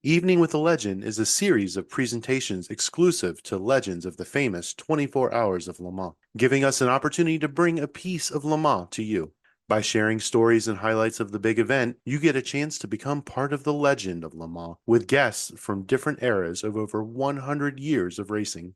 Evening with a Legend is a series of presentations exclusive to legends of the famous 24 Hours of Le Mans, giving us an opportunity to bring a piece of Le Mans to you. By sharing stories and highlights of the big event, you get a chance to become part of the legend of Le Mans with guests from different eras of over 100 years of racing.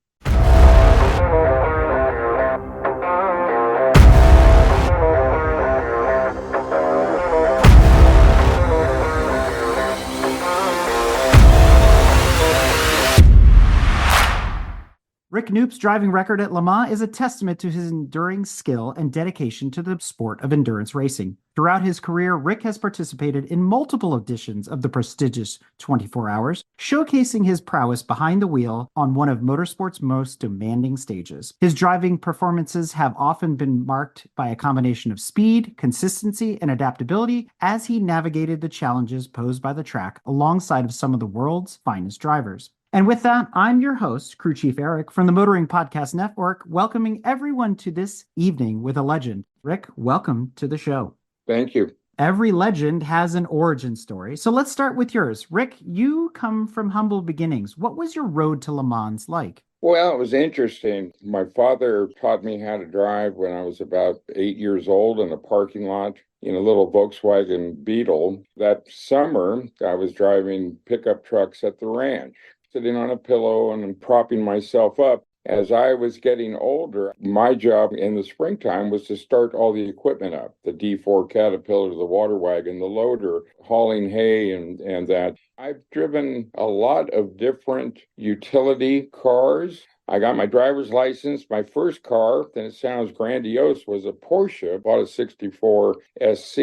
Rick Knoop's driving record at Le Mans is a testament to his enduring skill and dedication to the sport of endurance racing. Throughout his career, Rick has participated in multiple editions of the prestigious 24 Hours, showcasing his prowess behind the wheel on one of motorsports' most demanding stages. His driving performances have often been marked by a combination of speed, consistency, and adaptability as he navigated the challenges posed by the track alongside of some of the world's finest drivers. And with that, I'm your host, Crew Chief Eric from the Motoring Podcast Network, welcoming everyone to this Evening with a Legend. Rick, welcome to the show. Thank you. Every legend has an origin story. So let's start with yours. Rick, you come from humble beginnings. What was your road to Le Mans like? Well, it was interesting. My father taught me how to drive when I was about 8 years old in a parking lot in a little Volkswagen Beetle. That summer, I was driving pickup trucks at the ranch, sitting on a pillow and propping myself up. As I was getting older, my job in the springtime was to start all the equipment up, the D4 Caterpillar, the water wagon, the loader, hauling hay and that. I've driven a lot of different utility cars. I got my driver's license. My first car, and it sounds grandiose, was a Porsche. I bought a 64 SC,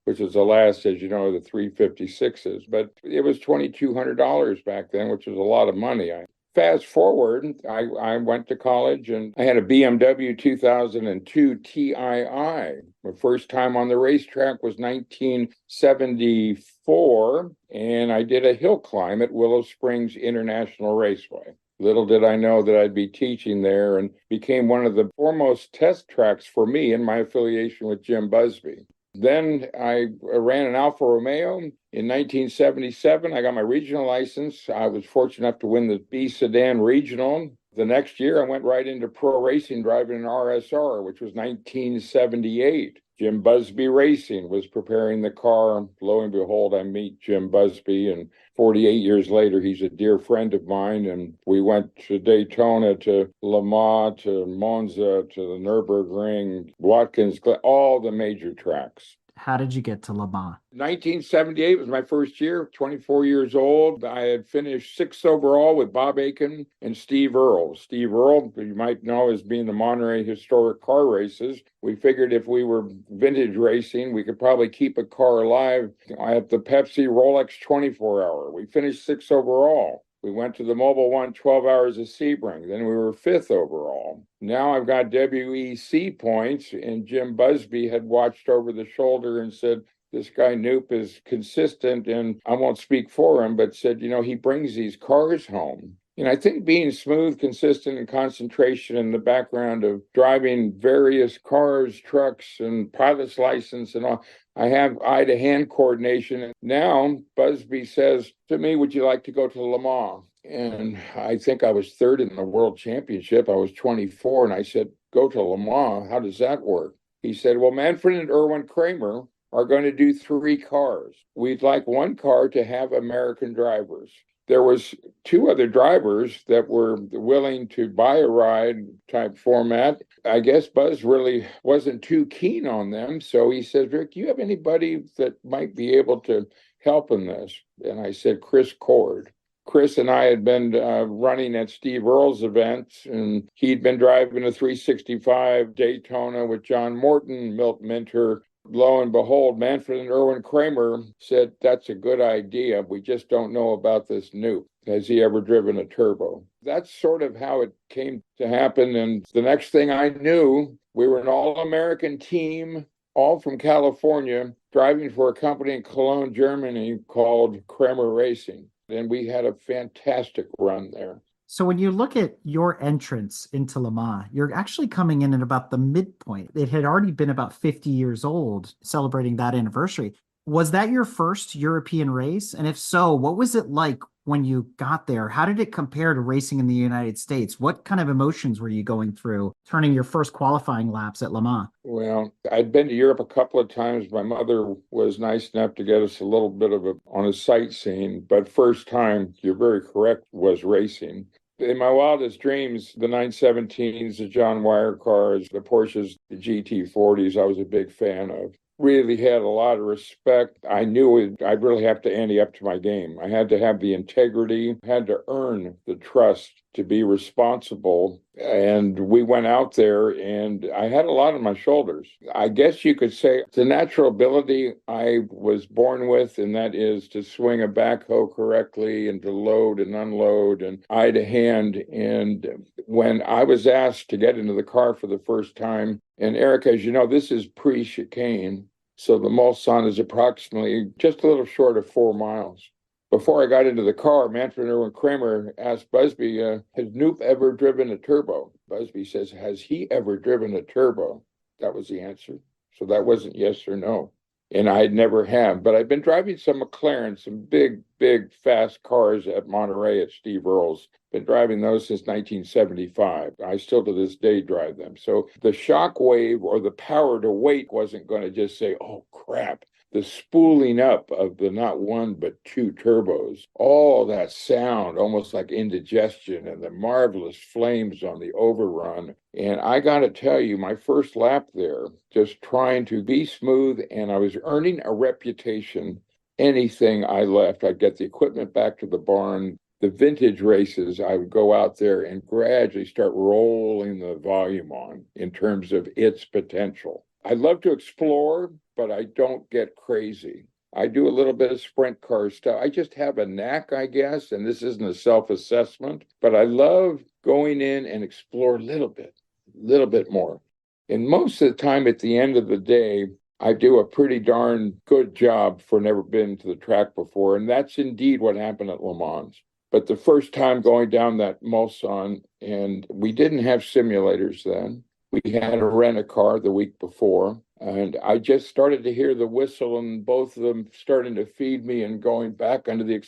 which was the last, as you know, the 356s. But it was $2,200 back then, which was a lot of money. Fast forward, I went to college and I had a BMW 2002 Tii. My first time on the racetrack was 1974, and I did a hill climb at Willow Springs International Raceway. Little did I know that I'd be teaching there, and became one of the foremost test tracks for me in my affiliation with Jim Busby. Then I ran an Alfa Romeo. In 1977, I got my regional license. I was fortunate enough to win the B Sedan Regional. The next year, I went right into pro racing, driving an RSR, which was 1978. Jim Busby Racing was preparing the car. Lo and behold, I meet Jim Busby, and 48 years later, he's a dear friend of mine. And we went to Daytona, to Le Mans, to Monza, to the Nürburgring, Watkins, all the major tracks. How did you get to Le Mans? 1978 was my first year, 24 years old. I had finished sixth overall with Bob Aiken and Steve Earle. Steve Earle, you might know as being the Monterey Historic Car Races. We figured if we were vintage racing, we could probably keep a car alive at the Pepsi Rolex 24-hour. We finished sixth overall. We went to the Mobil 1 12 Hours of Sebring. Then we were fifth overall. Now I've got WEC points, and Jim Busby had watched over the shoulder and said, this guy Knoop is consistent, and I won't speak for him, but said, he brings these cars home. And I think being smooth, consistent, and concentration in the background of driving various cars, trucks, and pilot's license and all, I have eye-to-hand coordination. And now Busby says to me, would you like to go to Le Mans? And I think I was third in the world championship. I was 24, and I said, go to Le Mans? How does that work? He said, well, Manfred and Erwin Kramer are going to do 3 cars. We'd like one car to have American drivers. There was 2 other drivers that were willing to buy a ride type format. I guess Buzz really wasn't too keen on them. So he says, Rick, do you have anybody that might be able to help in this? And I said, Chris Cord. Chris and I had been running at Steve Earle's events, and he'd been driving a 365 Daytona with John Morton, Milt Minter. Lo and behold, Manfred and Erwin Kramer said, that's a good idea. We just don't know about this Knoop. Has he ever driven a turbo? That's sort of how it came to happen. And the next thing I knew, we were an all-American team, all from California, driving for a company in Cologne, Germany called Kramer Racing. And we had a fantastic run there. So when you look at your entrance into Le Mans, you're actually coming in at about the midpoint. It had already been about 50 years old, celebrating that anniversary. Was that your first European race? And if so, what was it like when you got there? How did it compare to racing in the United States? What kind of emotions were you going through turning your first qualifying laps at Le Mans? Well, I'd been to Europe a couple of times. My mother was nice enough to get us a little bit of on a sightseeing, but first time, you're very correct, was racing. In my wildest dreams, the 917s, the John Wyer cars, the Porsches, the GT40s, I was a big fan of. Really had a lot of respect. I knew I'd really have to ante up to my game. I had to have the integrity, had to earn the trust to be responsible. And we went out there and I had a lot on my shoulders. I guess you could say it's a natural ability I was born with, and that is to swing a backhoe correctly and to load and unload and eye to hand. And when I was asked to get into the car for the first time, and Eric, as you know, this is pre-chicane. So the Mulsanne is approximately just a little short of 4 miles. Before I got into the car, Manfred Erwin Kramer asked Busby, has Knoop ever driven a turbo? Busby says, has he ever driven a turbo? That was the answer. So that wasn't yes or no. And I never have, but I've been driving some McLaren, some big, big, fast cars at Monterey at Steve Earle's. Been driving those since 1975. I still to this day drive them. So the shock wave or the power to weight wasn't going to just say, oh, crap. The spooling up of the not one but two turbos, all that sound, almost like indigestion, and the marvelous flames on the overrun. And I got to tell you, my first lap there, just trying to be smooth, and I was earning a reputation. Anything I left, I'd get the equipment back to the barn. The vintage races, I would go out there and gradually start rolling the volume on in terms of its potential. I love to explore, but I don't get crazy. I do a little bit of sprint car stuff. I just have a knack, I guess, and this isn't a self-assessment, but I love going in and explore a little bit more. And most of the time at the end of the day, I do a pretty darn good job for never been to the track before, and that's indeed what happened at Le Mans. But the first time going down that Mulsanne, and we didn't have simulators then. We had to rent a car the week before, and I just started to hear the whistle and both of them starting to feed me and going back under the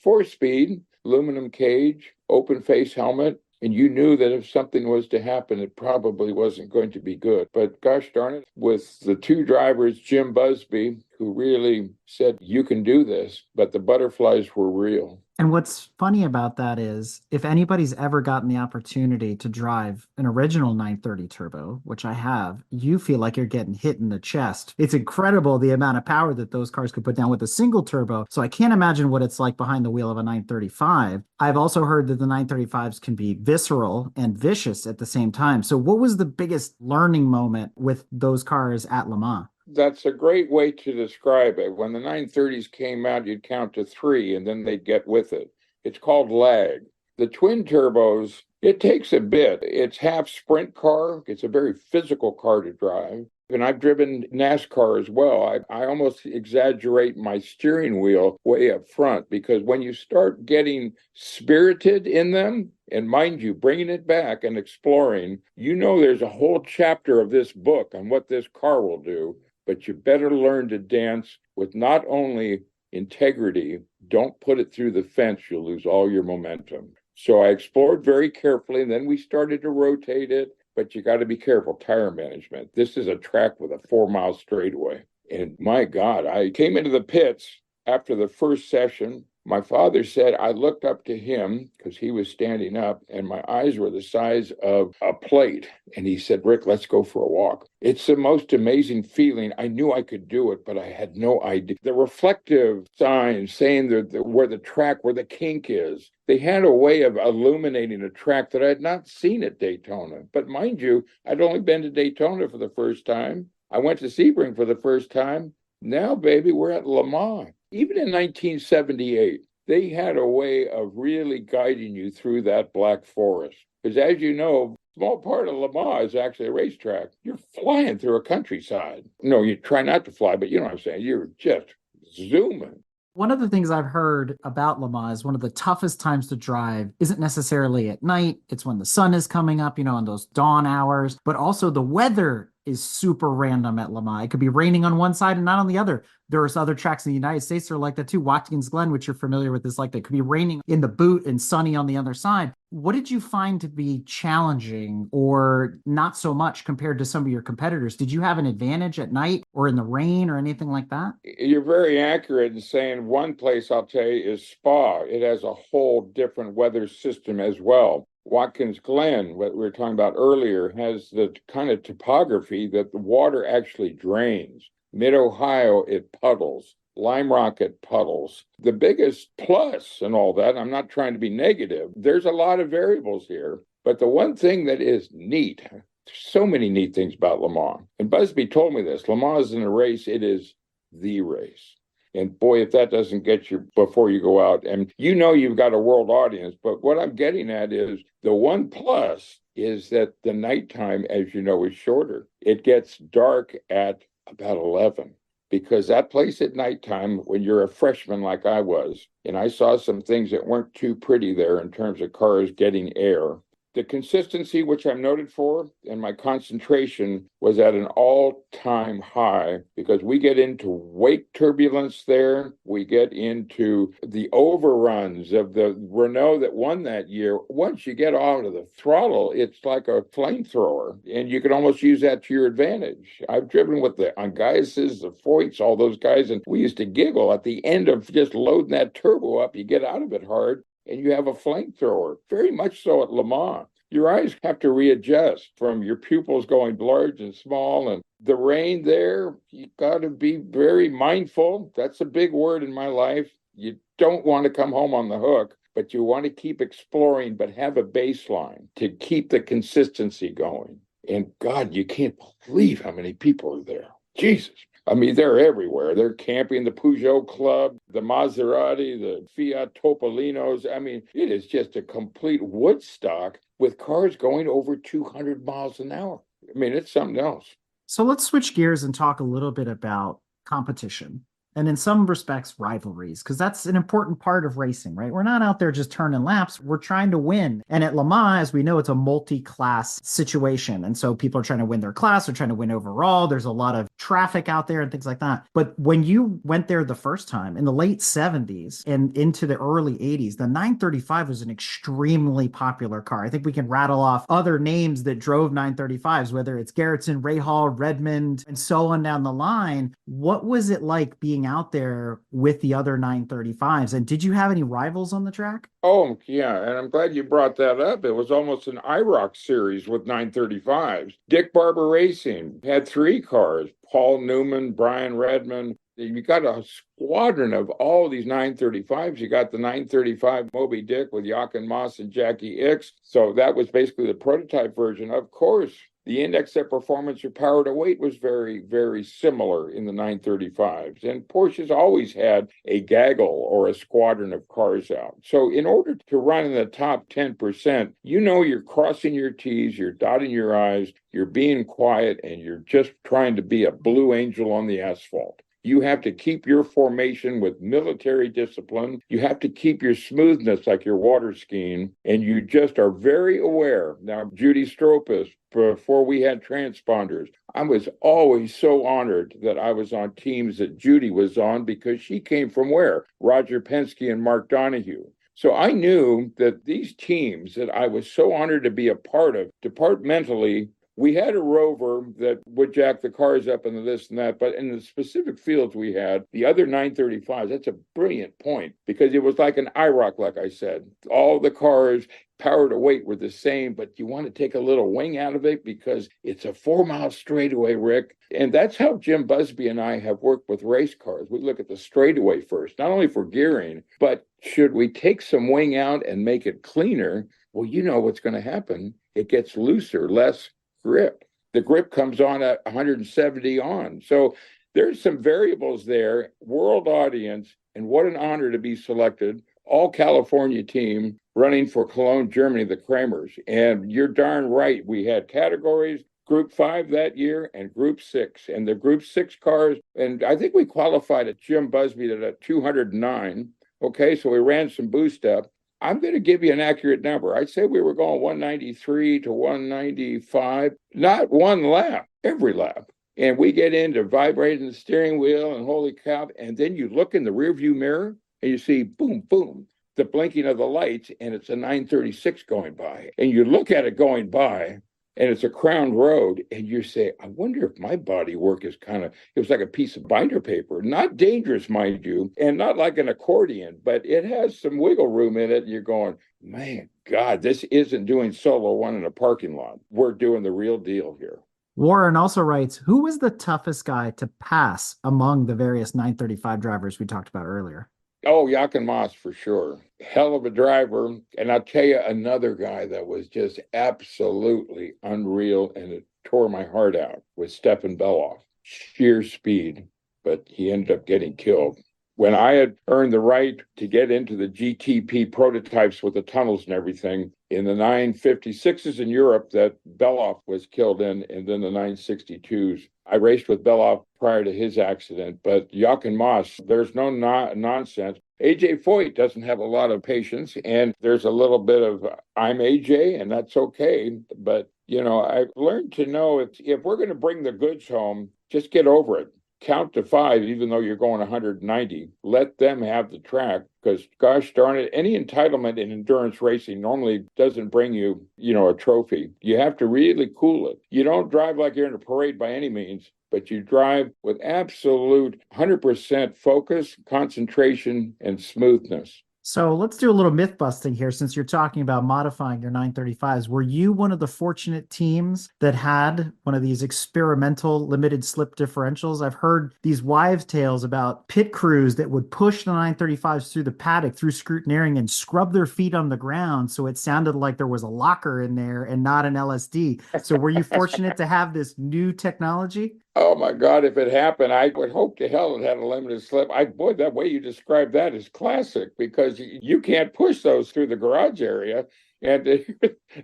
4-speed, aluminum cage, open face helmet. And you knew that if something was to happen, it probably wasn't going to be good. But gosh darn it, with the two drivers, Jim Busby, who really said, you can do this, but the butterflies were real. And what's funny about that is if anybody's ever gotten the opportunity to drive an original 930 turbo, which I have, you feel like you're getting hit in the chest. It's incredible the amount of power that those cars could put down with a single turbo. So I can't imagine what it's like behind the wheel of a 935. I've also heard that the 935s can be visceral and vicious at the same time. So what was the biggest learning moment with those cars at Le Mans? That's a great way to describe it. When the 930s came out, you'd count to 3 and then they'd get with it. It's called lag. The twin turbos, it takes a bit. It's half sprint car. It's a very physical car to drive. And I've driven NASCAR as well. I almost exaggerate my steering wheel way up front because when you start getting spirited in them, and mind you, bringing it back and exploring, you know there's a whole chapter of this book on what this car will do. But you better learn to dance with not only integrity, don't put it through the fence, you'll lose all your momentum. So I explored very carefully, and then we started to rotate it, but you got to be careful, tire management. This is a track with a 4-mile straightaway. And my God, I came into the pits after the first session. My father said I looked up to him because he was standing up and my eyes were the size of a plate. And he said, Rick, let's go for a walk. It's the most amazing feeling. I knew I could do it, but I had no idea. The reflective signs saying where the track, where the kink is, they had a way of illuminating a track that I had not seen at Daytona. But mind you, I'd only been to Daytona for the first time. I went to Sebring for the first time. Now, baby, we're at Le Mans. Even in 1978, they had a way of really guiding you through that Black Forest. Because as you know, a small part of Le Mans is actually a racetrack. You're flying through a countryside. No, you try not to fly, but you know what I'm saying. You're just zooming. One of the things I've heard about Le Mans is one of the toughest times to drive isn't necessarily at night. It's when the sun is coming up, in those dawn hours, but also the weather is super random at Le Mans. It could be raining on one side and not on the other. There's other tracks in the United States that are like that too. Watkins Glen, which you're familiar with, is like that. It could be raining in the boot and sunny on the other side. What did you find to be challenging or not so much compared to some of your competitors? Did you have an advantage at night or in the rain or anything like that? You're very accurate in saying one place I'll tell you is Spa. It has a whole different weather system as well. Watkins Glen, what we were talking about earlier, has the kind of topography that the water actually drains. Mid-Ohio, it puddles. Lime Rock, it puddles. The biggest plus and all that, I'm not trying to be negative, there's a lot of variables here. But the one thing that is neat, so many neat things about Le Mans, and Busby told me this, Le Mans isn't a race, it is the race. And boy, if that doesn't get you before you go out, and you know you've got a world audience, but what I'm getting at is the one plus is that the nighttime, as you know, is shorter. It gets dark at about 11, because that place at nighttime, when you're a freshman like I was, and I saw some things that weren't too pretty there in terms of cars getting air. The consistency, which I'm noted for, and my concentration was at an all-time high, because we get into wake turbulence there. We get into the overruns of the Renault that won that year. Once you get out of the throttle, it's like a flamethrower, and you can almost use that to your advantage. I've driven with the Angaises, the Foyts, all those guys, and we used to giggle at the end of just loading that turbo up. You get out of it hard, and you have a flamethrower, very much so at Le Mans. Your eyes have to readjust from your pupils going large and small, and the rain there, you got to be very mindful. That's a big word in my life. You don't want to come home on the hook, but you want to keep exploring, but have a baseline to keep the consistency going. And God, you can't believe how many people are there. Jesus. I mean, they're everywhere. They're camping the Peugeot Club, the Maserati, the Fiat Topolinos. I mean, it is just a complete Woodstock with cars going over 200 miles an hour. I mean, it's something else. So let's switch gears and talk a little bit about competition. And in some respects, rivalries, because that's an important part of racing, right? We're not out there just turning laps. We're trying to win. And at Le Mans, as we know, it's a multi-class situation. And so people are trying to win their class. They're trying to win overall. There's a lot of traffic out there and things like that. But when you went there the first time in the late 70s and into the early 80s, the 935 was an extremely popular car. I think we can rattle off other names that drove 935s, whether it's Gerritsen, Rahal, Redmond, and so on down the line. What was it like being out there with the other 935s? And did you have any rivals on the track? Oh, yeah. And I'm glad you brought that up. It was almost an IROC series with 935s. Dick Barber Racing had 3 cars, Paul Newman, Brian Redmond. You got a squadron of all these 935s. You got the 935 Moby Dick with Jochen Moss and Jackie Ickx. So that was basically the prototype version. Of course, the index of performance or power to weight was very, very similar in the 935s. And Porsche's always had a gaggle or a squadron of cars out. So in order to run in the top 10%, you know you're crossing your T's, you're dotting your I's, you're being quiet, and you're just trying to be a blue angel on the asphalt. You have to keep your formation with military discipline. You have to keep your smoothness like your water skiing. And you just are very aware. Now, Judy Stropus, before we had transponders, I was always so honored that I was on teams that Judy was on, because she came from where? Roger Penske and Mark Donohue. So I knew that these teams that I was so honored to be a part of, departmentally, we had a rover that would jack the cars up and this and that, but in the specific fields we had, the other 935s, that's a brilliant point, because it was like an IROC, like I said. All the cars, power to weight, were the same, but you want to take a little wing out of it because it's a 4-mile straightaway, Rick. And that's how Jim Busby and I have worked with race cars. We look at the straightaway first, not only for gearing, but should we take some wing out and make it cleaner? Well, you know what's going to happen. It gets looser, less grip. The grip comes on at 170 on. So there's some variables there. World audience, and what an honor to be selected. All California team running for Cologne, Germany, the Kramers. And you're darn right. We had categories, Group 5 that year and Group 6. And the Group 6 cars, and I think we qualified at Jim Busby at a 209. Okay, so we ran some boost up. I'm going to give you an accurate number. I'd say we were going 193 to 195, not one lap, every lap. And we get into vibrating the steering wheel and holy cow. And then you look in the rearview mirror and you see boom, boom, the blinking of the lights, and it's a 936 going by. And you look at it going by, and it's a crown road, and you say, I wonder if my body work is it was like a piece of binder paper. Not dangerous, mind you, and not like an accordion, but it has some wiggle room in it. And you're going, man, God, this isn't doing solo one in a parking lot. We're doing the real deal here. Warren also writes, who was the toughest guy to pass among the various 935 drivers we talked about earlier? Oh, Jochen Mass for sure. Hell of a driver. And I'll tell you another guy that was just absolutely unreal, and it tore my heart out, was Stefan Beloff. Sheer speed, but he ended up getting killed. When I had earned the right to get into the GTP prototypes with the tunnels and everything, in the 956s in Europe that Beloff was killed in, and then the 962s, I raced with Beloff prior to his accident. But Jochen Mass, there's no nonsense. AJ Foyt doesn't have a lot of patience, and there's a little bit of I'm AJ, and that's okay. But, I've learned to know if we're going to bring the goods home, just get over it. Count to 5, even though you're going 190. Let them have the track, because gosh darn it, any entitlement in endurance racing normally doesn't bring you, a trophy. You have to really cool it. You don't drive like you're in a parade by any means, but you drive with absolute 100% focus, concentration, and smoothness. So let's do a little myth busting here, since you're talking about modifying your 935s. Were you one of the fortunate teams that had one of these experimental limited slip differentials? I've heard these wives' tales about pit crews that would push the 935s through the paddock, through scrutineering, and scrub their feet on the ground so it sounded like there was a locker in there and not an LSD. So were you fortunate to have this new technology? Oh my God, if it happened, I would hope to hell it had a limited slip. Boy, that way you described that is classic, because you can't push those through the garage area, and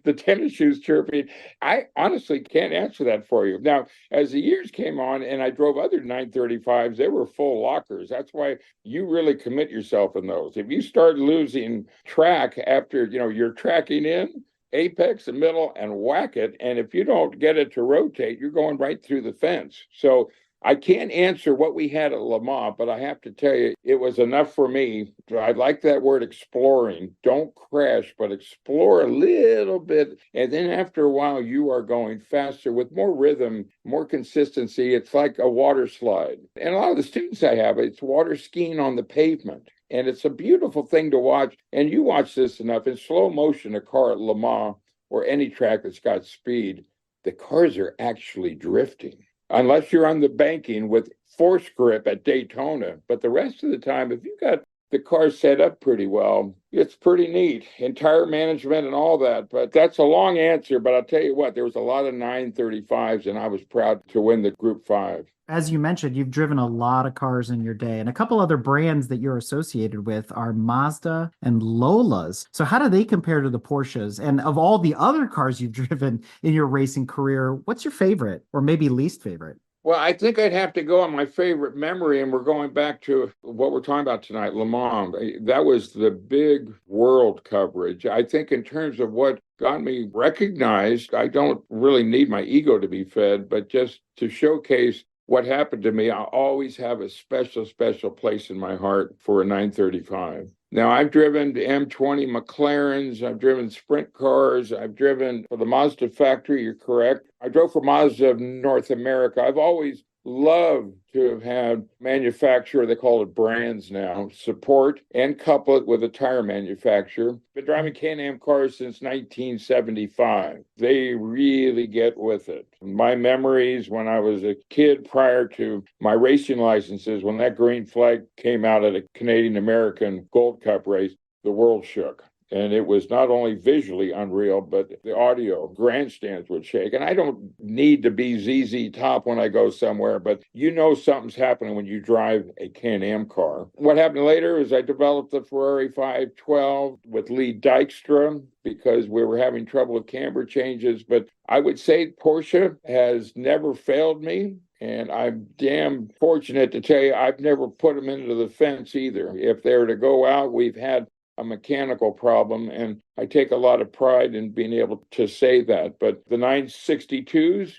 the tennis shoes chirping. I honestly can't answer that for you. Now, as the years came on and I drove other 935s, they were full lockers. That's why you really commit yourself in those. If you start losing track after, you're tracking in, apex and middle, and whack it, and if you don't get it to rotate, you're going right through the fence. So I can't answer what we had at Le Mans, but I have to tell you, it was enough for me. I like that word, exploring. Don't crash, but explore a little bit, and then after a while you are going faster with more rhythm, more consistency. It's like a water slide. And a lot of the students I have, it's water skiing on the pavement. And it's a beautiful thing to watch. And you watch this enough in slow motion, a car at Le Mans or any track that's got speed, the cars are actually drifting, unless you're on the banking with force grip at Daytona. But the rest of the time, if you got the car set up pretty well, it's pretty neat. And tire management and all that. But that's a long answer. But I'll tell you what, there was a lot of 935s, and I was proud to win the Group 5. As you mentioned, you've driven a lot of cars in your day, and a couple other brands that you're associated with are Mazda and Lola's. So how do they compare to the Porsches? And of all the other cars you've driven in your racing career, what's your favorite, or maybe least favorite? Well, I think I'd have to go on my favorite memory, and we're going back to what we're talking about tonight, Le Mans. That was the big world coverage. I think in terms of what got me recognized, I don't really need my ego to be fed, but just to showcase what happened to me, I always have a special, special place in my heart for a 935. Now, I've driven the M20 McLarens, I've driven sprint cars, I've driven for the Mazda factory, you're correct. I drove for Mazda of North America. I've always loved to have had manufacturer, they call it brands now, support and couple it with a tire manufacturer. Been driving Can-Am cars since 1975. They really get with it. My memories when I was a kid prior to my racing licenses, when that green flag came out at a Canadian-American Gold Cup race, the world shook. And it was not only visually unreal, but the audio grandstands would shake. And I don't need to be ZZ Top when I go somewhere, but something's happening when you drive a Can-Am car. What happened later is I developed the Ferrari 512 with Lee Dykstra because we were having trouble with camber changes. But I would say Porsche has never failed me. And I'm damn fortunate to tell you, I've never put them into the fence either. If they were to go out, we've had a mechanical problem, and I take a lot of pride in being able to say that. But the 962s,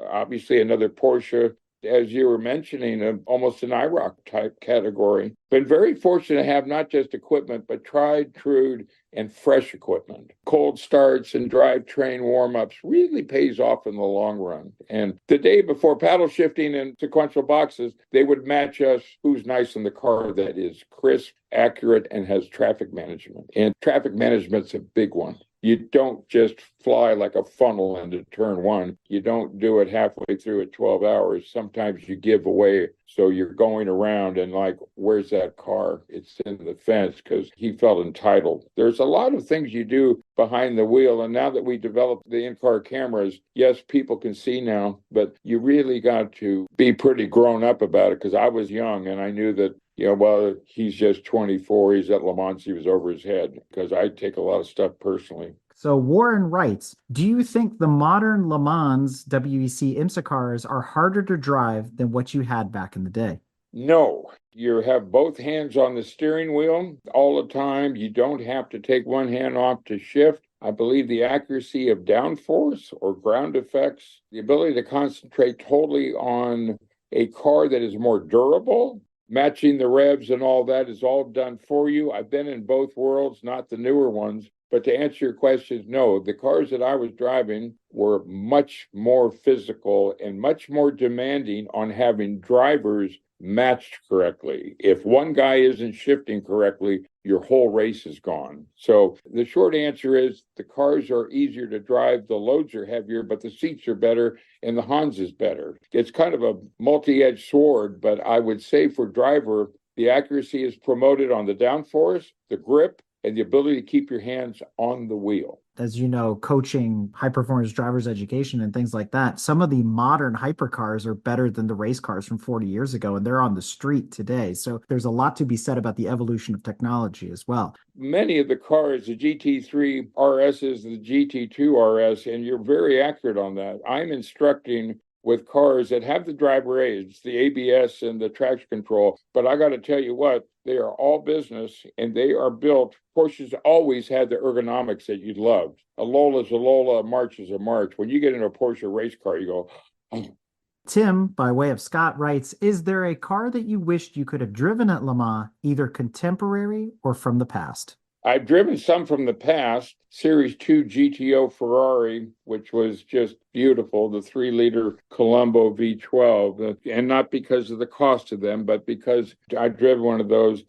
obviously another Porsche, as you were mentioning, almost an IROC type category. Been very fortunate to have not just equipment, but tried, true, and fresh equipment. Cold starts and drivetrain warm-ups really pays off in the long run. And the day before paddle shifting and sequential boxes, they would match us who's nice in the car that is crisp, accurate, and has traffic management. And traffic management's a big one. You don't just fly like a funnel into turn one. You don't do it halfway through at 12 hours. Sometimes you give away. So you're going around and like, where's that car? It's in the fence because he felt entitled. There's a lot of things you do behind the wheel. And now that we developed the in-car cameras, yes, people can see now, but you really got to be pretty grown up about it because I was young and I knew that well, he's just 24. He's at Le Mans. He was over his head because I take a lot of stuff personally. So Warren writes, do you think the modern Le Mans WEC IMSA cars are harder to drive than what you had back in the day? No, you have both hands on the steering wheel all the time. You don't have to take one hand off to shift. I believe the accuracy of downforce or ground effects, the ability to concentrate totally on a car that is more durable, matching the revs and all that is all done for you. I've been in both worlds, not the newer ones. But to answer your question, no, the cars that I was driving were much more physical and much more demanding on having drivers matched correctly. If one guy isn't shifting correctly, your whole race is gone. So the short answer is the cars are easier to drive, the loads are heavier, but the seats are better and the Hans is better. It's kind of a multi-edged sword, but I would say for driver, the accuracy is promoted on the downforce, the grip, and the ability to keep your hands on the wheel. As you know, coaching high-performance drivers education and things like that, some of the modern hypercars are better than the race cars from 40 years ago, and they're on the street today. So there's a lot to be said about the evolution of technology as well. Many of the cars, the GT3 RS is the GT2 RS, and you're very accurate on that. I'm instructing with cars that have the driver aids, the ABS and the traction control. But I got to tell you what, they are all business and they are built. Porsche's always had the ergonomics that you loved. A Lola's a Lola, a March is a March. When you get in a Porsche race car, you go, oh. Tim, by way of Scott, writes, is there a car that you wished you could have driven at Le Mans, either contemporary or from the past? I've driven some from the past, Series 2 GTO Ferrari, which was just beautiful, the 3-liter Colombo V12, and not because of the cost of them, but because I driven one of those.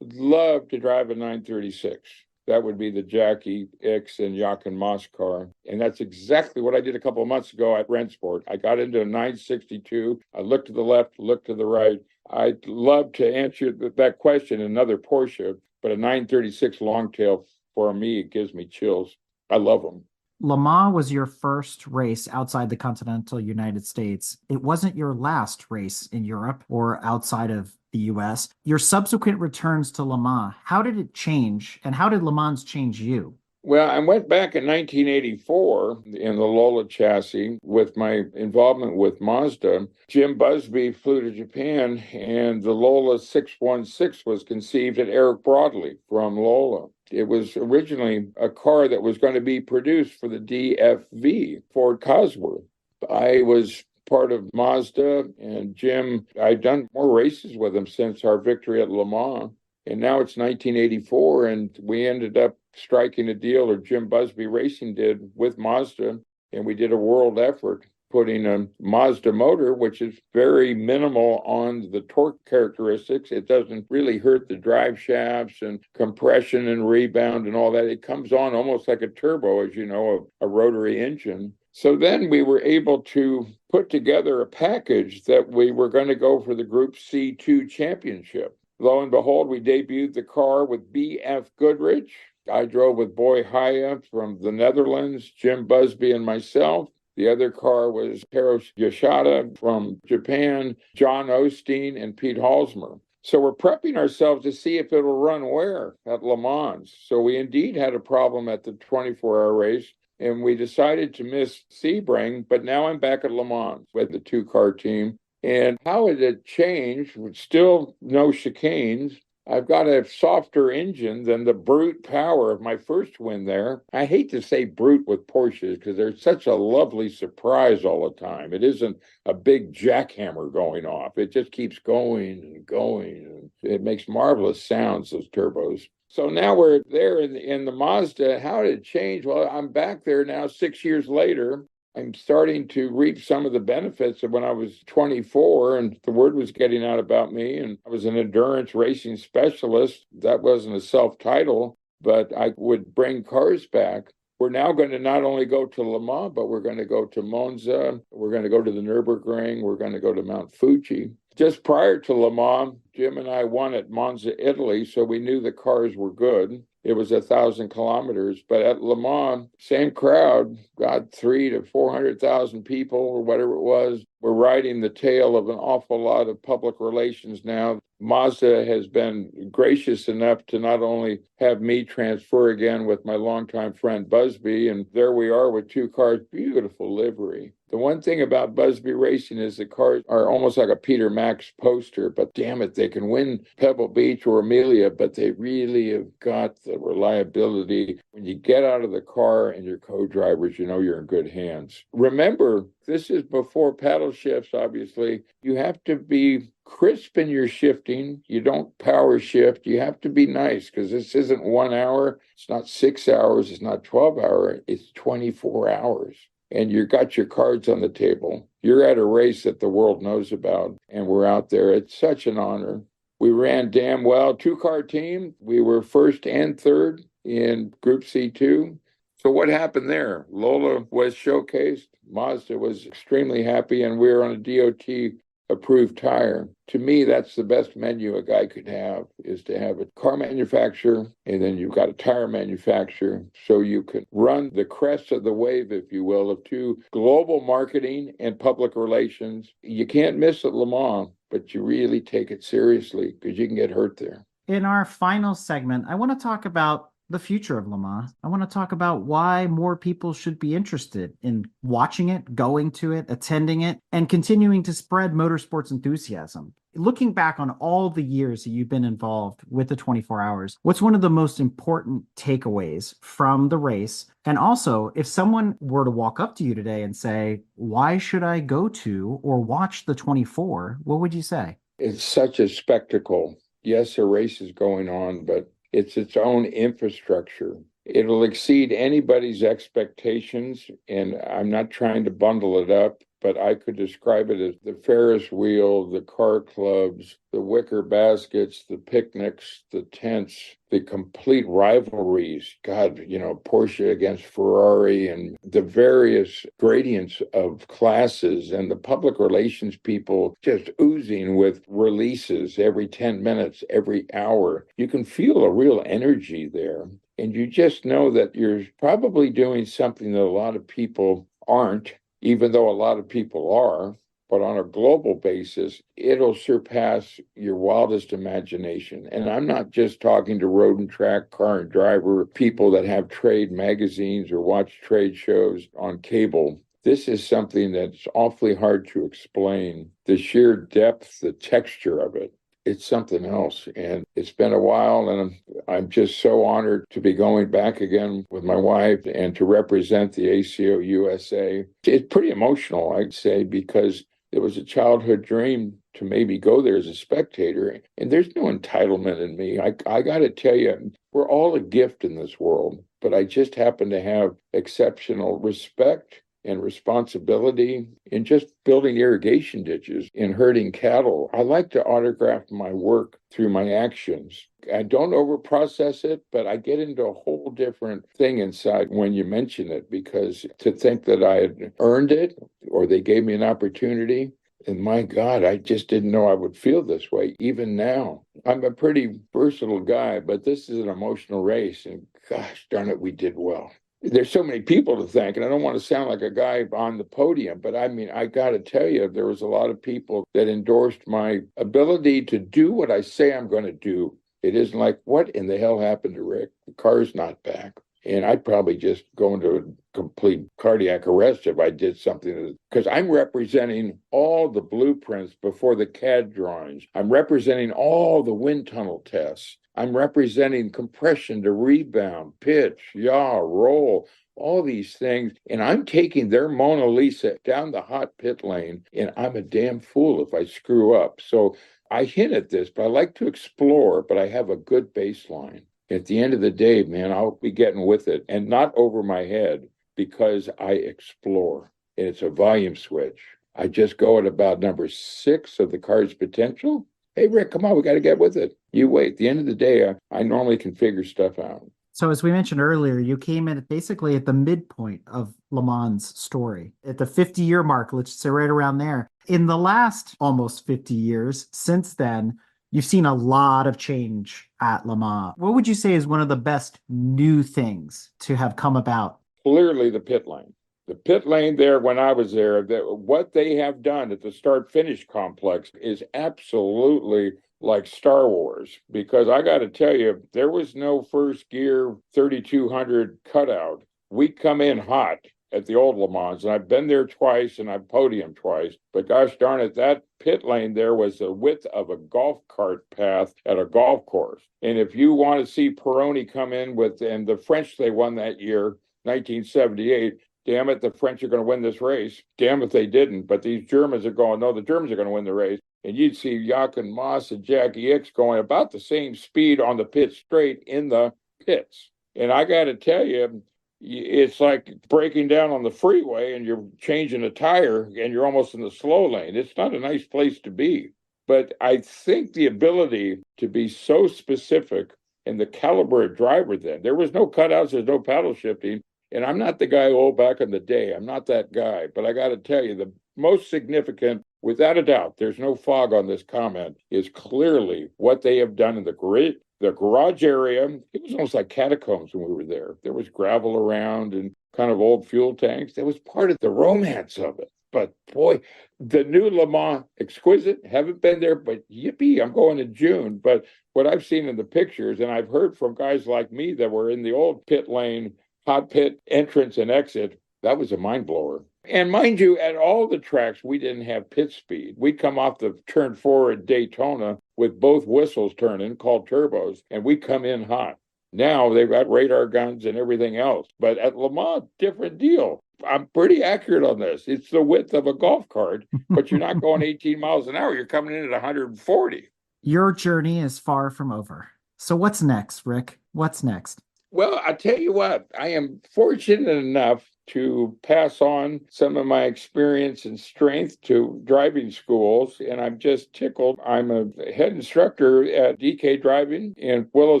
Love to drive a 936. That would be the Jackie X and Jochen Moss car. And that's exactly what I did a couple of months ago at Rentsport. I got into a 962. I looked to the left, looked to the right. I'd love to answer that question, another Porsche. But a 936 Longtail, for me, it gives me chills. I love them. Le Mans was your first race outside the continental United States. It wasn't your last race in Europe or outside of the US. Your subsequent returns to Le Mans, how did it change? And how did Le Mans change you? Well, I went back in 1984 in the Lola chassis with my involvement with Mazda. Jim Busby flew to Japan, and the Lola 616 was conceived at Eric Broadley from Lola. It was originally a car that was going to be produced for the DFV, Ford Cosworth. I was part of Mazda, and Jim, I'd done more races with him since our victory at Le Mans. And now it's 1984, and we ended up striking a deal, or Jim Busby Racing did, with Mazda, and we did a world effort putting a Mazda motor, which is very minimal on the torque characteristics. It doesn't really hurt the drive shafts and compression and rebound and all that. It comes on almost like a turbo, as you know, a rotary engine. So then we were able to put together a package that we were going to go for the Group C2 championship. Lo and behold, we debuted the car with B.F. Goodrich. I drove with Boy Haya from the Netherlands, Jim Busby and myself. The other car was Hiroshi Yoshida from Japan, John Osteen, and Pete Halsmer. So we're prepping ourselves to see if it'll run where at Le Mans. So we indeed had a problem at the 24-hour race, and we decided to miss Sebring, but now I'm back at Le Mans with the two-car team. And how it had changed, with still no chicanes, I've got a softer engine than the brute power of my first win there. I hate to say brute with Porsches because they're such a lovely surprise all the time. It isn't a big jackhammer going off. It just keeps going and going. And it makes marvelous sounds, those turbos. So now we're there in the Mazda. How did it change? Well, I'm back there now 6 years later. I'm starting to reap some of the benefits of when I was 24 and the word was getting out about me. And I was an endurance racing specialist. That wasn't a self-title, but I would bring cars back. We're now going to not only go to Le Mans, but we're going to go to Monza. We're going to go to the Nürburgring. We're going to go to Mount Fuji. Just prior to Le Mans, Jim and I won at Monza, Italy, so we knew the cars were good. It was 1,000 kilometers, but at Le Mans, same crowd, got 300,000 to 400,000 people or whatever it was. We're riding the tail of an awful lot of public relations now. Mazda has been gracious enough to not only have me transfer again with my longtime friend Busby, and there we are with two cars, beautiful livery. The one thing about Busby Racing is the cars are almost like a Peter Max poster, but damn it, they can win Pebble Beach or Amelia, but they really have got the reliability. When you get out of the car and your co-drivers, you know you're in good hands. Remember, this is before paddle shifts, obviously. You have to be crisp in your shifting. You don't power shift. You have to be nice because this isn't 1 hour. It's not 6 hours. It's not 12 hours. It's 24 hours. And you got your cards on the table. You're at a race that the world knows about, and we're out there. It's such an honor. We ran damn well. Two-car team. We were first and third in Group C2. So what happened there? Lola was showcased. Mazda was extremely happy, and we were on a DOT-approved tire. To me, that's the best menu a guy could have, is to have a car manufacturer, and then you've got a tire manufacturer, so you can run the crest of the wave, if you will, of two global marketing and public relations. You can't miss at Le Mans, but you really take it seriously because you can get hurt there. In our final segment, I want to talk about the future of Le Mans. I want to talk about why more people should be interested in watching it, going to it, attending it, and continuing to spread motorsports enthusiasm. Looking back on all the years that you've been involved with the 24 hours, what's one of the most important takeaways from the race? And also, if someone were to walk up to you today and say, why should I go to or watch the 24? What would you say? It's such a spectacle. Yes, a race is going on, but it's its own infrastructure. It'll exceed anybody's expectations, and I'm not trying to bundle it up, but I could describe it as the Ferris wheel, the car clubs, the wicker baskets, the picnics, the tents, the complete rivalries. God, you know, Porsche against Ferrari, and the various gradients of classes, and the public relations people just oozing with releases every 10 minutes, every hour. You can feel a real energy there. And you just know that you're probably doing something that a lot of people aren't, even though a lot of people are. But on a global basis, it'll surpass your wildest imagination. And I'm not just talking to road and track, car and driver, people that have trade magazines or watch trade shows on cable. This is something that's awfully hard to explain. The sheer depth, the texture of it. It's something else. And it's been a while, and I'm just so honored to be going back again with my wife and to represent the ACO USA. It's pretty emotional, I'd say, because it was a childhood dream to maybe go there as a spectator. And there's no entitlement in me. I got to tell you, we're all a gift in this world, but I just happen to have exceptional respect and responsibility in just building irrigation ditches and herding cattle. I like to autograph my work through my actions. I don't overprocess it, but I get into a whole different thing inside when you mention it, because to think that I had earned it or they gave me an opportunity, and my God, I just didn't know I would feel this way, even now. I'm a pretty versatile guy, but this is an emotional race, and gosh darn it, we did well. There's so many people to thank, and I don't want to sound like a guy on the podium, but I mean, I got to tell you, there was a lot of people that endorsed my ability to do what I say I'm going to do. It isn't like, what in the hell happened to Rick? The car's not back. And I'd probably just go into a complete cardiac arrest if I did something, because I'm representing all the blueprints before the CAD drawings. I'm representing all the wind tunnel tests. I'm representing compression to rebound, pitch, yaw, roll, all these things. And I'm taking their Mona Lisa down the hot pit lane, and I'm a damn fool if I screw up. So I hint at this, but I like to explore, but I have a good baseline. At the end of the day, man, I'll be getting with it, and not over my head, because I explore. And it's a volume switch. I just go at about number 6 of the car's potential. Hey, Rick, come on, we got to get with it. You wait. At the end of the day, I normally can figure stuff out. So as we mentioned earlier, you came in basically at the midpoint of Le Mans' story, at the 50-year mark, let's say right around there. In the last almost 50 years since then, you've seen a lot of change at Le Mans. What would you say is one of the best new things to have come about? Clearly the pit lane. The pit lane there, when I was there, what they have done at the start-finish complex is absolutely like Star Wars, because I got to tell you, there was no first gear 3200 cutout. We come in hot at the old Le Mans, and I've been there twice and I've podiumed twice, but gosh darn it, that pit lane there was the width of a golf cart path at a golf course. And if you want to see Pironi come in and the French, they won that year, 1978, damn it, the French are going to win this race. Damn if they didn't. But these Germans are going, no, the Germans are going to win the race. And you'd see Jochen Moss and Jackie X going about the same speed on the pit straight in the pits. And I got to tell you, it's like breaking down on the freeway and you're changing a tire and you're almost in the slow lane. It's not a nice place to be. But I think the ability to be so specific and the caliber of driver then, there was no cutouts, there's no paddle shifting. And I'm not the guy, back in the day. I'm not that guy. But I got to tell you, the most significant, without a doubt, there's no fog on this comment, is clearly what they have done in the garage area. It was almost like catacombs when we were there. There was gravel around and kind of old fuel tanks. That was part of the romance of it. But boy, the new Le Mans, exquisite. Haven't been there, but yippee, I'm going in June. But what I've seen in the pictures, and I've heard from guys like me that were in the old pit lane, hot pit entrance and exit, that was a mind blower. And mind you, at all the tracks, we didn't have pit speed. We'd come off the turn 4 at Daytona with both whistles turning, called turbos, and we come in hot. Now they've got radar guns and everything else. But at Le Mans, different deal. I'm pretty accurate on this. It's the width of a golf cart, but you're not going 18 miles an hour. You're coming in at 140. Your journey is far from over. So what's next, Rick? What's next? Well, I tell you what, I am fortunate enough to pass on some of my experience and strength to driving schools, and I'm just tickled. I'm a head instructor at DK Driving in Willow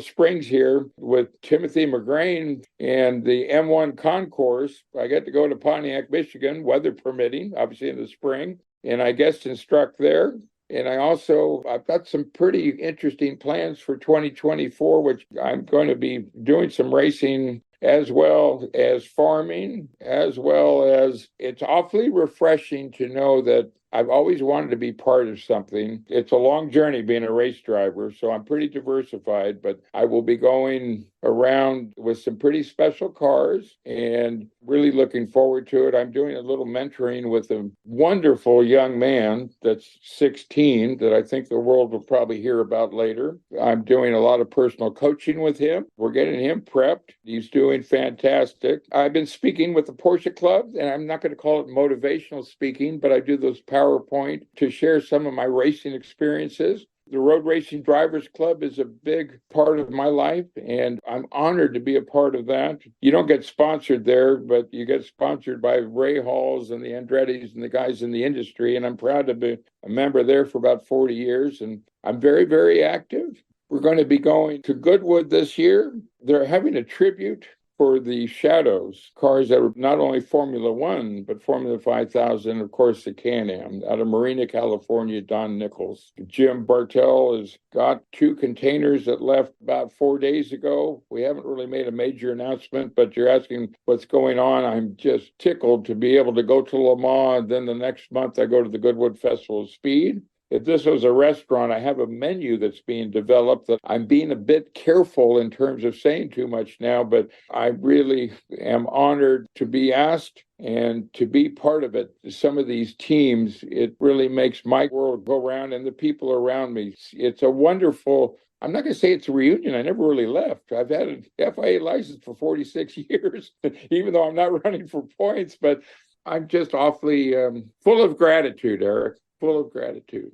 Springs here with Timothy McGrain and the M1 Concourse. I get to go to Pontiac, Michigan, weather permitting, obviously in the spring, and I guest instruct there. And I've got some pretty interesting plans for 2024, which I'm going to be doing some racing as well as farming, as well as it's awfully refreshing to know that I've always wanted to be part of something. It's a long journey being a race driver, so I'm pretty diversified, but I will be going around with some pretty special cars and really looking forward to it. I'm doing a little mentoring with a wonderful young man that's 16 that I think the world will probably hear about later. I'm doing a lot of personal coaching with him. We're getting him prepped. He's doing fantastic. I've been speaking with the Porsche Club, and I'm not going to call it motivational speaking, but I do those PowerPoint to share some of my racing experiences. The Road Racing Drivers Club is a big part of my life, and I'm honored to be a part of that. You don't get sponsored there, but you get sponsored by Ray Halls and the Andrettis and the guys in the industry, and I'm proud to be a member there for about 40 years, and I'm very, very active. We're going to be going to Goodwood this year. They're having a tribute for the Shadows, cars that were not only Formula One, but Formula 5000, of course, the Can-Am. Out of Marina, California, Don Nichols. Jim Bartell has got 2 containers that left about 4 days ago. We haven't really made a major announcement, but you're asking what's going on. I'm just tickled to be able to go to Le Mans. Then the next month, I go to the Goodwood Festival of Speed. if this was a restaurant, I have a menu that's being developed that I'm being a bit careful in terms of saying too much now, but I really am honored to be asked and to be part of it. Some of these teams, it really makes my world go round and the people around me. It's a wonderful, I'm not going to say it's a reunion. I never really left. I've had an FIA license for 46 years, even though I'm not running for points, but I'm just awfully full of gratitude, Eric, full of gratitude.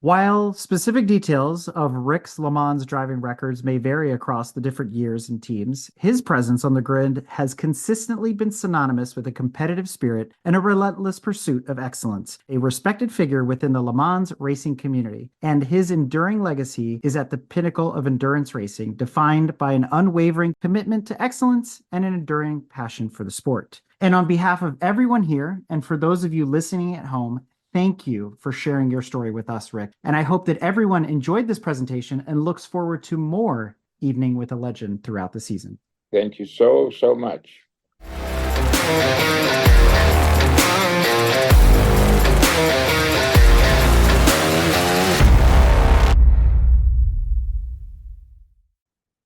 While specific details of Rick's Le Mans driving records may vary across the different years and teams, his presence on the grid has consistently been synonymous with a competitive spirit and a relentless pursuit of excellence, a respected figure within the Le Mans racing community, and his enduring legacy is at the pinnacle of endurance racing, defined by an unwavering commitment to excellence and an enduring passion for the sport. And on behalf of everyone here, and for those of you listening at home, thank you for sharing your story with us, Rick. And I hope that everyone enjoyed this presentation and looks forward to more Evening with a Legend throughout the season. Thank you so, so much.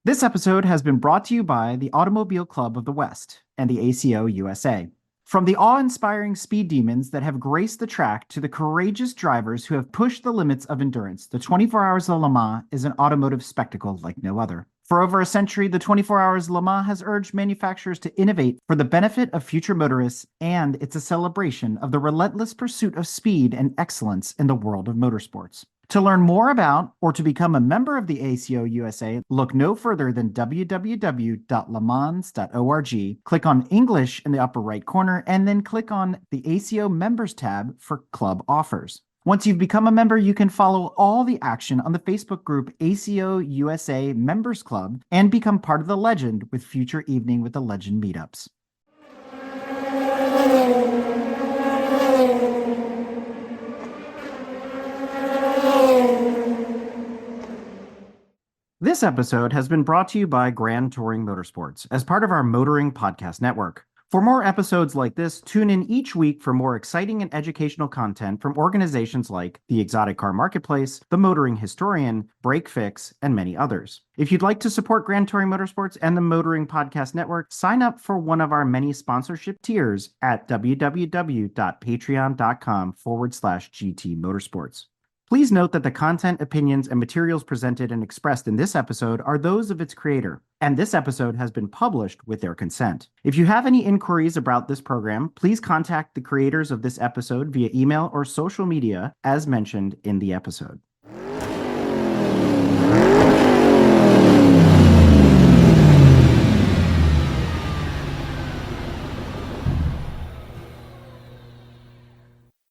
This episode has been brought to you by the Automobile Club of the West and the ACO USA. From the awe-inspiring speed demons that have graced the track to the courageous drivers who have pushed the limits of endurance, the 24 Hours of Le Mans is an automotive spectacle like no other. For over a century, the 24 Hours Le Mans has urged manufacturers to innovate for the benefit of future motorists, and it's a celebration of the relentless pursuit of speed and excellence in the world of motorsports. To learn more about or to become a member of the ACO USA, look no further than www.lemans.org. Click on English in the upper right corner, and then click on the ACO Members tab for club offers. Once you've become a member, you can follow all the action on the Facebook group ACO USA Members Club and become part of the legend with future Evening with the Legend meetups. This episode has been brought to you by Grand Touring Motorsports as part of our Motoring Podcast Network. For more episodes like this, tune in each week for more exciting and educational content from organizations like the Exotic Car Marketplace, the Motoring Historian, Break Fix, and many others. If you'd like to support Grand Touring Motorsports and the Motoring Podcast Network, sign up for one of our many sponsorship tiers at www.patreon.com/GT Motorsports. Please note that the content, opinions, and materials presented and expressed in this episode are those of its creator, and this episode has been published with their consent. If you have any inquiries about this program, please contact the creators of this episode via email or social media as mentioned in the episode.